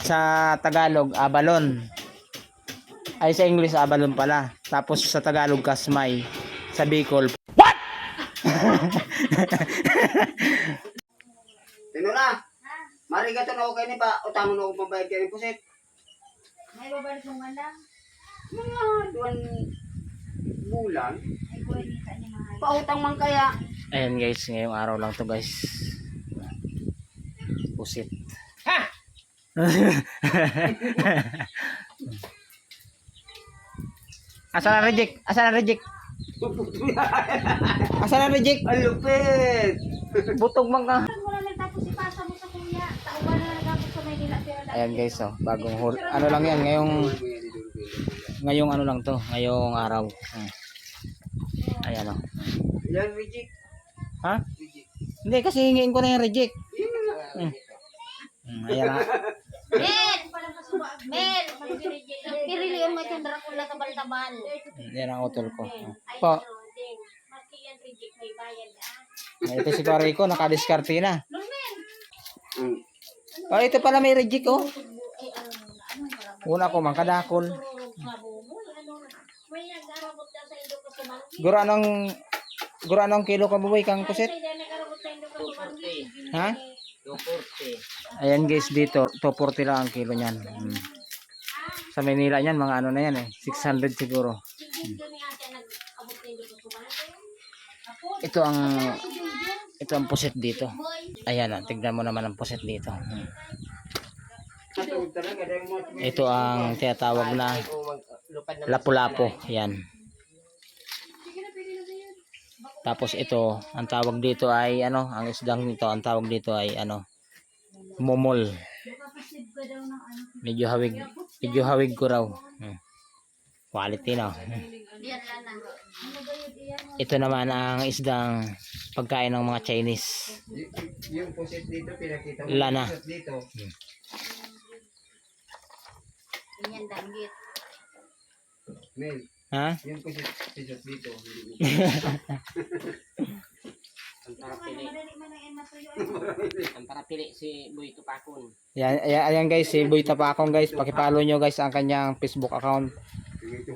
Sa Tagalog, abalon. Ay, sa English, abalon pala. Tapos sa Tagalog, kasmay. Sa Bicol. What? Tinula, mari ka to na okay ni ba? Utang mo na ako pambayad kayo ng pusit. May babalik mo nga lang. Mga 2 bulan. Ay, pwede ka niya mahal. Pautang man kaya. Ayan guys, ngayong araw lang to guys. Pusit. Ha! Asa na reject? Asa na reject? Asa na reject? Ang lupit! Butog man ka. Wala nang tapos ipasa mo sa kuya. Tauban na nagapos sa Maynila. Ayan guys, oh, bagong ano lang yan, ngayong ano lang to, ngayong araw. Ayan oh. Yan, reject. Ha? Reject. Hindi kasi hingiin ko na yung reject. Ayan na. Mel! Mel! Kirili yung may kandra kula tabal-tabal. Yan ang utol ko. Po. Maski yan reject may bayad. Ito si Parico, nakadiskarte na. Mm. Oh, ito pala may reject oh. Una ko man kadakol. Guro anong kilo ka buboy kang kusit? Ha? 240. Ayan guys, dito 240 lang ang kilo niyan. Sa Manila niyan mga ano na yan eh, 600 siguro. Ito ang pusit dito. Ayan, tignan mo naman ang pusit dito. Ito ang tinatawag na lapu-lapo. Yan. Tapos ito, ang tawag dito ay ano, ang isdang nito, ang tawag dito ay ano, momol. Medyo hawig ko raw. Quality na. Ito naman ang isdang pagkain ng mga Chinese. Yung pusit dito, pinakita mo. Lana. Dito. Yan danggit. Mel, Ha? yung pusit dito. Ang parapili si Boy Tupakon. Ayan guys, si Boy Tapakon guys. Pakipollow nyo guys ang kanyang Facebook account.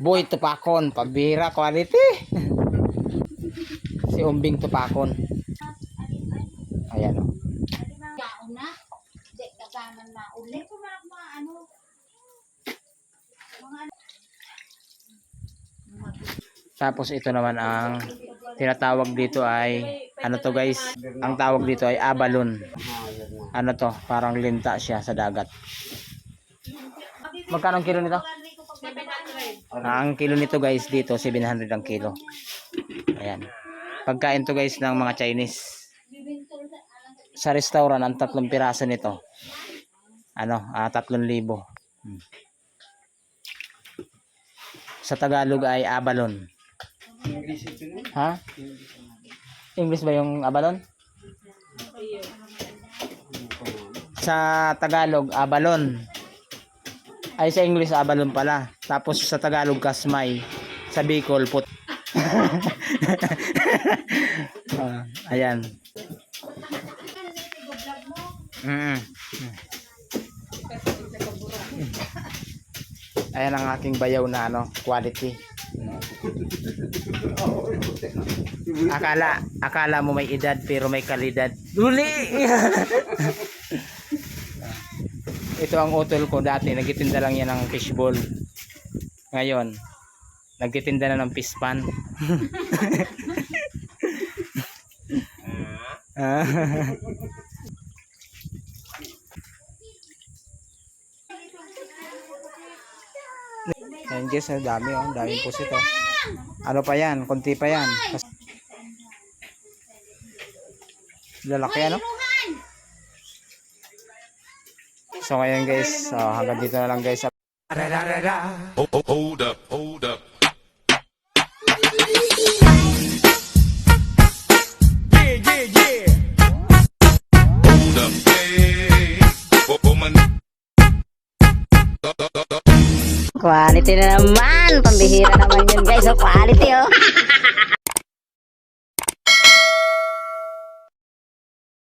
Boy Tapakon, pabira quality. Si Umbing Tapakon. Ayan o. Kaon na. Dek kagaman na uli. Ko mga ano. Tapos ito naman ang tinatawag dito ay ano to guys? Ang tawag dito ay abalon. Ano to? Parang linta siya sa dagat. Magkano ang kilo nito? Ang kilo nito guys dito 700 ang kilo. Ayan. Pagkain to guys ng mga Chinese. Sa restaurant ang 3 piraso nito. Ano? 3,000. Sa Tagalog ay abalon. Ha? English ba yung abalon? Sa Tagalog, abalon. Ay, sa English, abalon pala. Tapos sa Tagalog, kasmay. Sa Bicol, put. Ayan. Ayan ang aking bayaw na ano, quality. Akala mo may edad pero may kalidad. Uli. Ito ang utol ko dati, nagtitinda lang yan ng fishball. Ngayon, nagtitinda na ng fish pan. Ayan guys, dami oh, daming pusit oh. Ano pa yan? Kunti pa yan. Lalaki ano? So ngayon guys, hanggang dito na lang guys. Hold up. Yeah. Hold up, hey. Quality na naman. Pambihira naman yun guys. So quality oh.